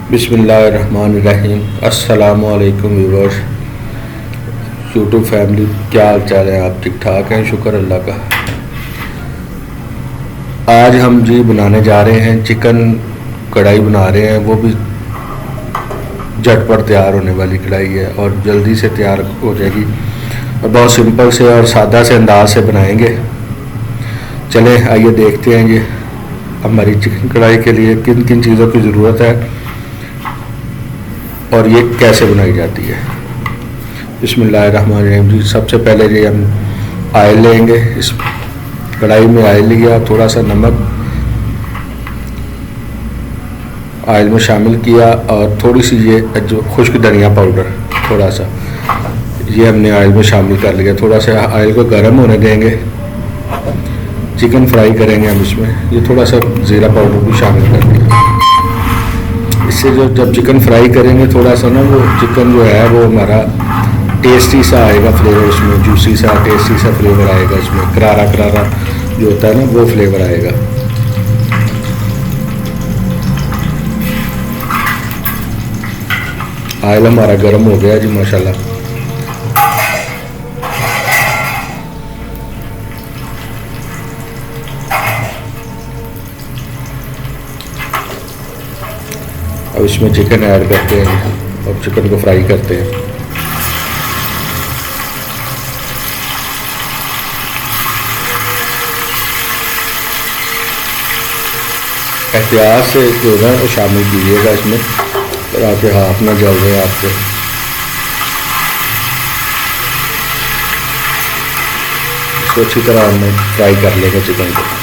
बिस्मिल्लाहिर्रहमानिर्रहीम। अस्सलामु अलैकुम व्यूअर्स, यूट्यूब फैमिली, क्या हाल चाल है? आप ठीक ठाक हैं? शुक्र अल्लाह का। आज हम जी बनाने जा रहे हैं चिकन कढ़ाई बना रहे हैं। वो भी झटपट तैयार होने वाली कढ़ाई है और जल्दी से तैयार हो जाएगी और बहुत सिंपल से और सादा से अंदाज से बनाएंगे। चलें आइए देखते हैं ये हमारी चिकन कढ़ाई के लिए किन किन चीज़ों की ज़रूरत है और ये कैसे बनाई जाती है। बिस्मिल्लाहिर्रहमानिर्रहीम जी। सबसे पहले जी हम ऑयल लेंगे। इस कढ़ाई में ऑयल लिया, थोड़ा सा नमक ऑयल में शामिल किया और थोड़ी सी ये जो खुश्क धनिया पाउडर थोड़ा सा ये हमने ऑयल में शामिल कर लिया। थोड़ा सा ऑयल को गर्म होने देंगे। चिकन फ्राई करेंगे हम इसमें। ये थोड़ा सा ज़ीरा पाउडर भी शामिल कर दिया। इससे जो जब चिकन फ्राई करेंगे थोड़ा सा ना वो चिकन जो है वो हमारा टेस्टी सा आएगा फ्लेवर, इसमें जूसी सा टेस्टी सा फ्लेवर आएगा। इसमें करारा करारा जो होता है ना वो फ्लेवर आएगा। ऑयल हमारा गर्म हो गया जी माशाल्लाह। अब इसमें चिकन ऐड करते हैं और चिकन को फ्राई करते हैं। एहतियात से जो है वो शामिल कीजिएगा इसमें, और आपके हाथ में जल रहे आपके। इसको अच्छी तरह हमने फ्राई कर लेंगे चिकन को।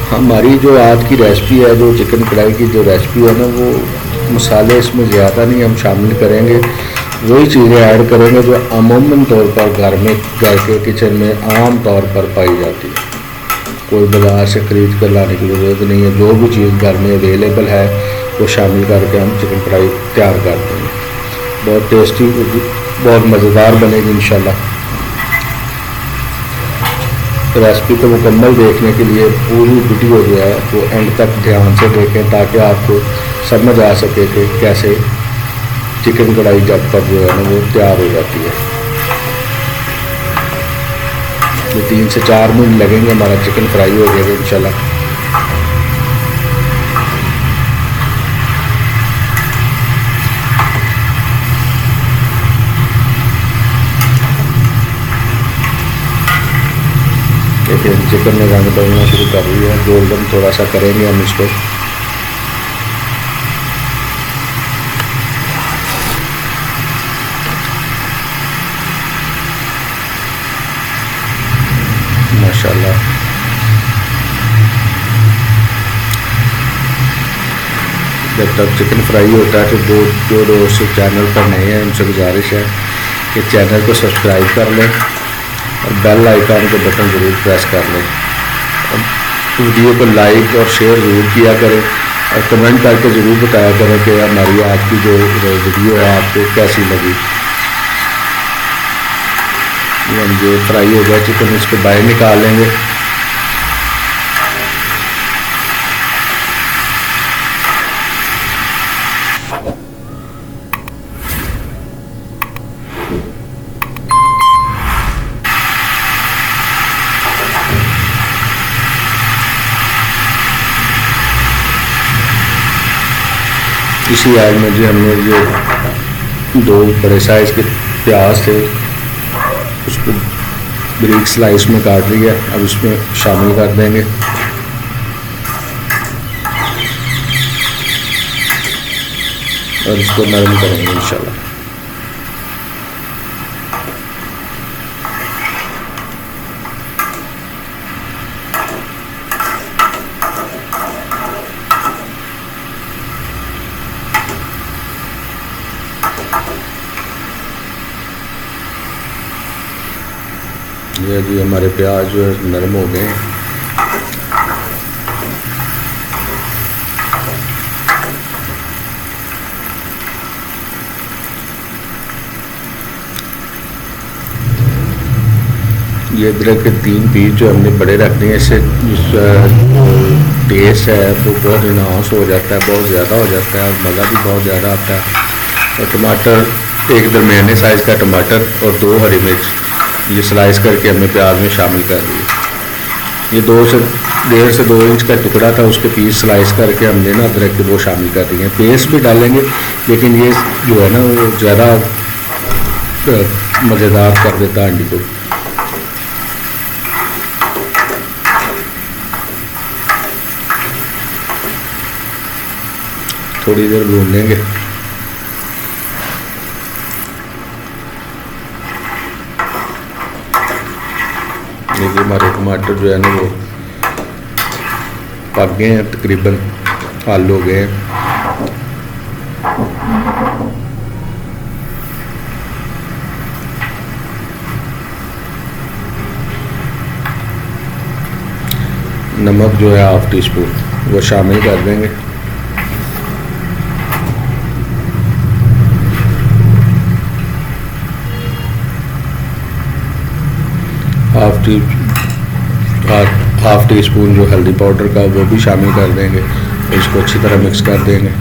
हमारी जो आज की रेसिपी है, जो चिकन कढ़ाई की जो रेसिपी है ना, वो मसाले इसमें ज़्यादा नहीं हम शामिल करेंगे। वही चीज़ें ऐड करेंगे जो अमूमन तौर पर घर के किचन में आम तौर पर पाई जाती है। कोई बाजार से ख़रीद कर लाने की ज़रूरत नहीं है। जो भी चीज़ घर में अवेलेबल है वो शामिल करके हम चिकन कढ़ाई तैयार कर देंगे। बहुत टेस्टी, बहुत मज़ेदार बनेगी इंशाल्लाह। रेसिपी को मुकम्मल देखने के लिए पूरी वीडियो जो है वो एंड तक ध्यान से देखें, ताकि आपको समझ आ सके कि कैसे चिकन कढ़ाई झटपट जो है ना वो तैयार हो जाती है। तो 3 से 4 मिनट लगेंगे, हमारा चिकन फ्राई हो जाएगा इंशाल्लाह। देखिए चिकन में रंग बदलना शुरू कर रही है, गोल्डन थोड़ा सा करेंगे हम इसको। माशाल्लाह जब तक चिकन फ्राई होता है तो जो दोस्त चैनल पर नए हैं उनसे गुजारिश है कि चैनल को सब्सक्राइब कर लें और बेल आइकन के बटन ज़रूर प्रेस कर लें। और वीडियो को लाइक और शेयर ज़रूर किया करें और कमेंट करके ज़रूर बताया करें कि हमारी आज की जो वीडियो है आपको कैसी लगी। जो फ्राई हो गया चिकन, इसको बाहर निकाल लेंगे। इसी ऑयल में जी हमने जो 2 बड़े साइज़ के प्याज थे उसको बारीक स्लाइस में काट लिया। अब इसमें शामिल कर देंगे। और इसको नरम करेंगे इंशाल्लाह। ये जी हमारे प्याज जो है नरम हो गए हैं। ये अदरक के 3 पीस जो हमने बड़े रखने हैं, इससे टेस्ट है वो बहुत इनहांस हो जाता है, बहुत ज़्यादा हो जाता है और मज़ा भी बहुत ज़्यादा आता है। और टमाटर, एक दरमियाने साइज़ का टमाटर और 2 हरी मिर्च ये स्लाइस करके हमने प्याज में शामिल कर दिए। ये 1.5 से 2 इंच का टुकड़ा था, उसके पीस स्लाइस करके हमने ना अदरक के वो शामिल कर दिए। पेस्ट भी डालेंगे लेकिन ये जो है ना वो ज़्यादा मज़ेदार कर देता है अंडी को। थोड़ी देर भून लेंगे। देखिए हमारे टमाटर जो है ना वो पक गए हैं, तकरीबन हल हो गए हैं। नमक जो है 1/2 टीस्पून वो शामिल कर देंगे। हाफ टी स्पून जो हल्दी पाउडर का वो भी शामिल कर देंगे। इसको अच्छी तरह मिक्स कर देंगे।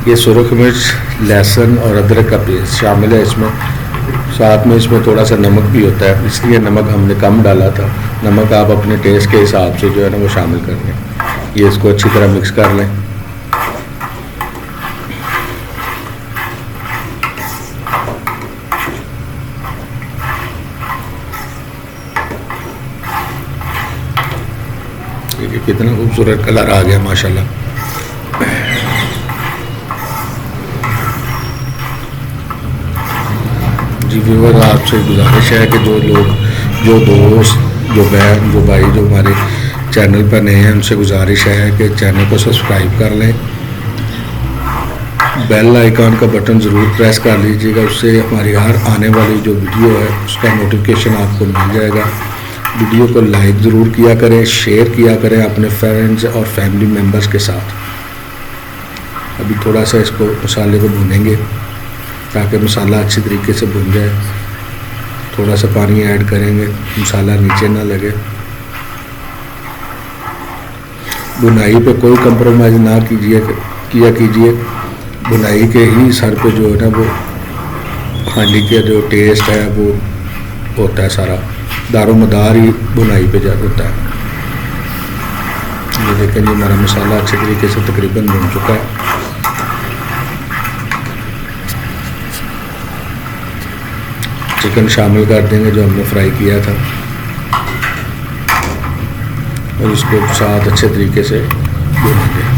ये सुरख मिर्च, लहसुन और अदरक का पेस्ट शामिल है इसमें। साथ में इसमें थोड़ा सा नमक भी होता है, इसलिए नमक हमने कम डाला था। नमक आप अपने टेस्ट के हिसाब से जो है ना वो शामिल कर लें। ये इसको अच्छी तरह मिक्स कर लें। देखिए कितना खूबसूरत कलर आ गया माशाल्लाह। जी व्यूअर, आपसे गुजारिश है कि जो लोग, जो दोस्त, जो बहन, जो भाई जो हमारे चैनल पर नए हैं, उनसे गुजारिश है कि चैनल को सब्सक्राइब कर लें। बेल आइकन का बटन ज़रूर प्रेस कर लीजिएगा, उससे हमारी हर आने वाली जो वीडियो है उसका नोटिफिकेशन आपको मिल जाएगा। वीडियो को लाइक ज़रूर किया करें, शेयर किया करें अपने फ्रेंड्स और फैमिली मेम्बर्स के साथ। अभी थोड़ा सा इसको मसाले को भूनेंगे ताकि मसाला अच्छी तरीके से भुन जाए। थोड़ा सा पानी ऐड करेंगे, मसाला नीचे ना लगे। बुनाई पे कोई कंप्रोमाइज़ ना कीजिए। बुनाई के ही सर पे जो है ना वो हांडी के जो टेस्ट है वो होता है, सारा दारोमदार ही बुनाई पे जा होता है। ये देखें जी, हमारा मसाला अच्छे तरीके से तकरीबन भुन चुका है। चिकन शामिल कर देंगे जो हमने फ्राई किया था और इसको साथ अच्छे तरीके से भूनेंगे।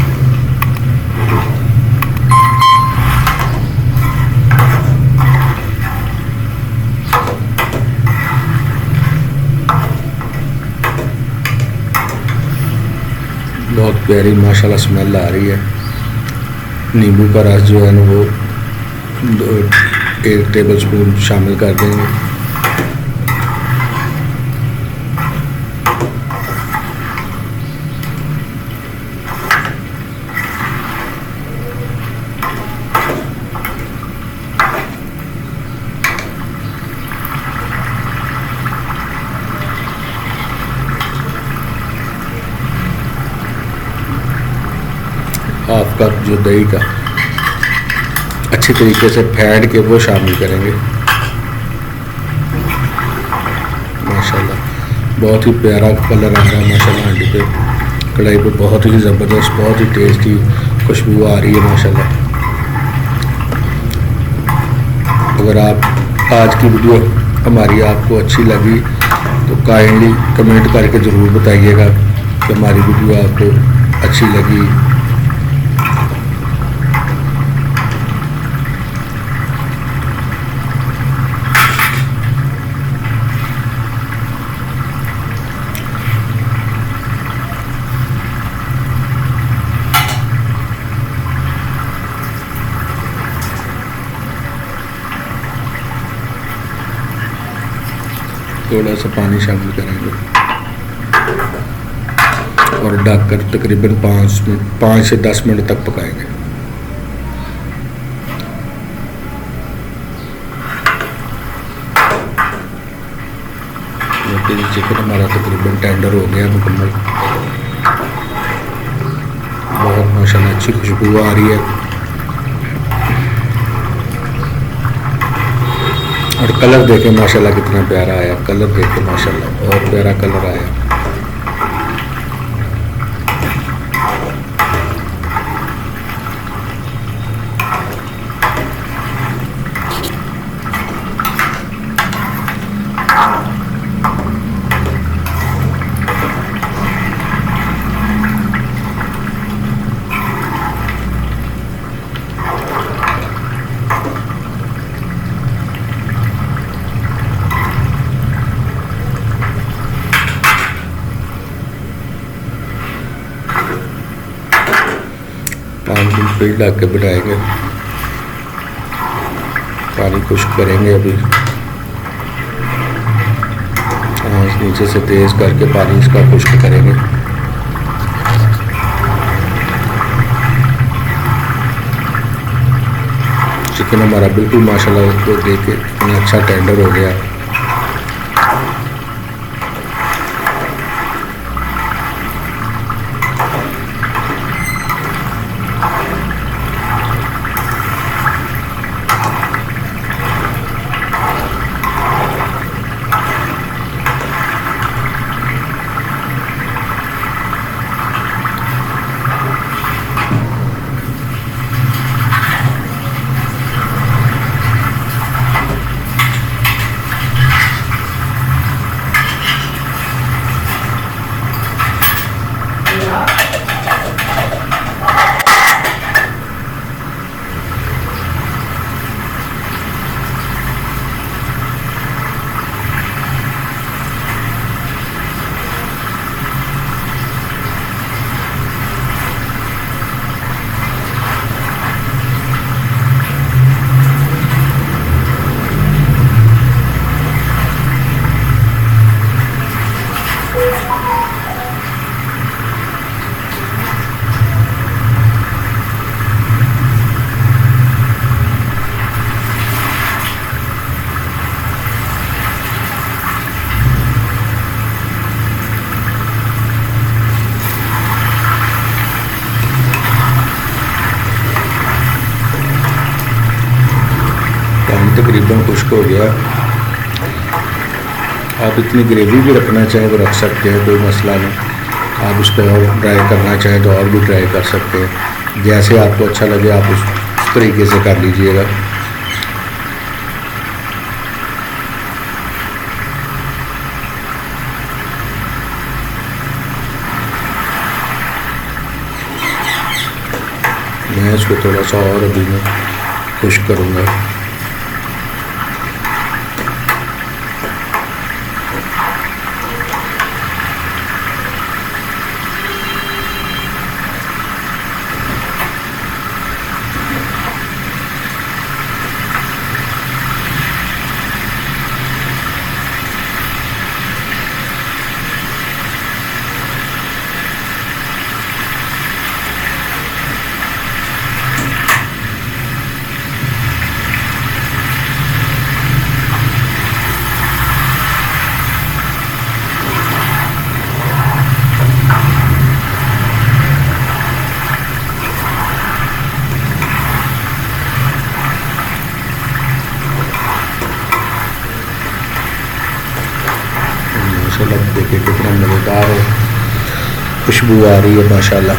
बहुत प्यारी माशाल्लाह स्मेल आ रही है। नींबू का रस जो है ना वो 1 टेबलस्पून शामिल कर देंगे। हाफ कप जो दही का अच्छी तरीके से फेंट के वो शामिल करेंगे। माशाल्लाह बहुत ही प्यारा कलर आ रहा है माशाल्लाह। हांडी पे, कढ़ाई पे बहुत ही ज़बरदस्त, बहुत ही टेस्टी खुशबू आ रही है माशाल्लाह। अगर आप आज की वीडियो हमारी आपको अच्छी लगी तो काइंडली कमेंट करके ज़रूर बताइएगा कि हमारी वीडियो आपको अच्छी लगी। थोड़ा सा पानी शामिल करेंगे और ढककर तकरीबन 5 से 10 मिनट तक पकाएंगे। चिकन हमारा तकरीबन टेंडर हो गया मुकम्मल। बहुत माशाल्लाह अच्छी खुशबू आ रही है और कलर देखें माशाल्लाह कितना प्यारा आया। कलर देखें माशाल्लाह बहुत प्यारा कलर आया। पाँच मिनट पे ढक के बनाएंगे। पानी खुश्क करेंगे अभी। आँच नीचे से तेज़ करके पानी इसका खुश्क करेंगे। चिकन हमारा बिल्कुल माशाल्लाह को देख के इतना अच्छा टेंडर हो गया। तकरीबन खुश्क हो गया। आप इतनी ग्रेवी भी रखना चाहें तो रख सकते हैं, कोई मसला नहीं। आप उसको और ड्राई करना चाहें तो और भी ड्राई कर सकते हैं। जैसे आपको अच्छा लगे आप उस तरीके से कर लीजिएगा। मैं इसको थोड़ा सा और अभी मैं खुश्क करूँगा। माशाल्लाह देखिए कितना मज़ेदार है, खुशबू आ रही है माशाल्लाह।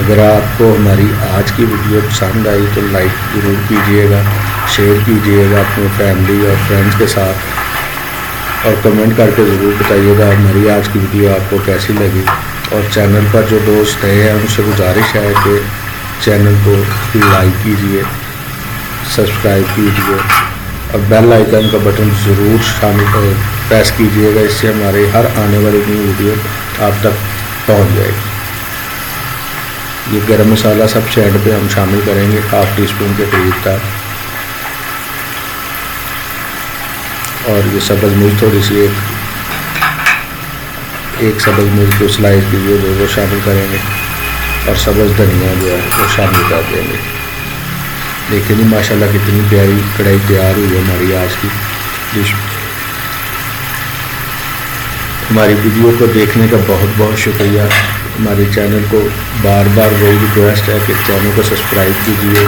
अगर आपको हमारी आज की वीडियो पसंद आई तो लाइक ज़रूर कीजिएगा, शेयर कीजिएगा अपने फैमिली और फ्रेंड्स के साथ और कमेंट करके ज़रूर बताइएगा हमारी आज की वीडियो आपको कैसी लगी। और चैनल पर जो दोस्त नए हैं उनसे गुजारिश है कि चैनल को लाइक कीजिए, सब्सक्राइब कीजिए और बेल आइकन का बटन ज़रूर शामिल प्रेस कीजिएगा। इससे हमारे हर आने वाली न्यू वीडियो आप तक पहुंच जाएगी। ये गरम मसाला सबसे एंड पे हम शामिल करेंगे, हाफ टी स्पून के करीब का। और ये सब्ज़ मिर्च थोड़ी सी एक सब्ज़ मिर्च को स्लाइस की हुई है वो शामिल करेंगे और सब्ज़ धनिया जो है वो शामिल कर देंगे। देखिए जी माशाल्लाह कितनी प्यारी कढ़ाई तैयार हुई है हमारी आज की डिश। हमारी वीडियो को देखने का बहुत बहुत शुक्रिया। हमारे चैनल को बार बार वही रिक्वेस्ट है कि चैनल को सब्सक्राइब कीजिए,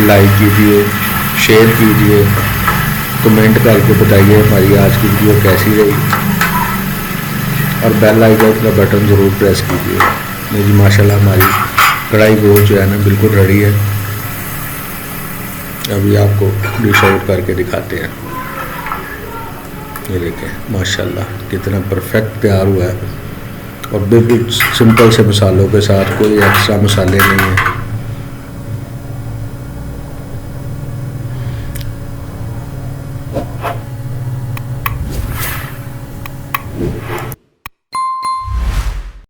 लाइक कीजिए, शेयर कीजिए, कमेंट करके बताइए हमारी आज की वीडियो कैसी रही और बेल आइकन का बटन ज़रूर प्रेस कीजिए। नहीं जी माशाल्लाह हमारी कढ़ाई गोश्त जो है ना बिल्कुल रेडी है। अभी आपको डिश आउट करके दिखाते हैं। ये देखें माशाल्लाह कितना परफेक्ट तैयार हुआ है और बिल्कुल सिंपल से मसालों के साथ, कोई एक्स्ट्रा मसाले नहीं है।